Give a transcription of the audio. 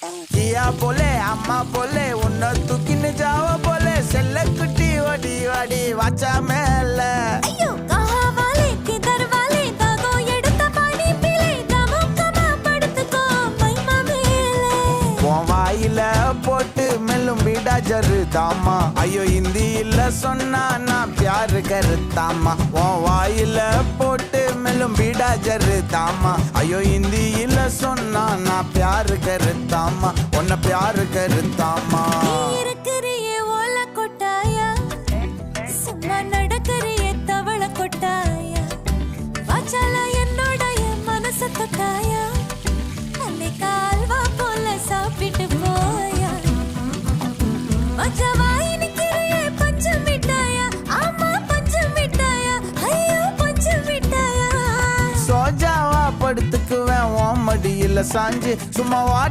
किया बोले अम्मा बोले उन्ना तू किन जाओ बोले सेल्ले कुटी वडी वडी वाचा मेल अय्यो कहा वाले किधर वाले दादो எடுத்த பாடி பிளே தமுக்கமா படுத்துக்கோ மைமா மேலே உன் வாயில போட்டு மெல்லும் வீடா ஜருதாமா ஐயோ ஹிந்தி இல்ல சொன்னா நான் प्यार करतामा உன் வாயில போட்டு மெல்லும் வீடா ஜருதாமா ஐயோ ஹிந்தி இல்ல சொன்னா நான் प्यार करतामा உன்னை प्यार करतामा இருக்கறியே ஓல கொட்டாயா சும்மா நடக்கறியே தவள கொட்டாயா வாச்சால என்னோட மனச தொட்டாயா அன்னை கால்வா போல சாப்பிட்டு போயா மச்சவாய் நிக்கிறியே பஞ்சு மிட்டாயா ஆமா பஞ்சு மிட்டாயா ஐயோ பஞ்சு மிட்டாயா சோஜாவா படுத்துக்குவேன் உன் மடியில சாஞ்சு சும்மா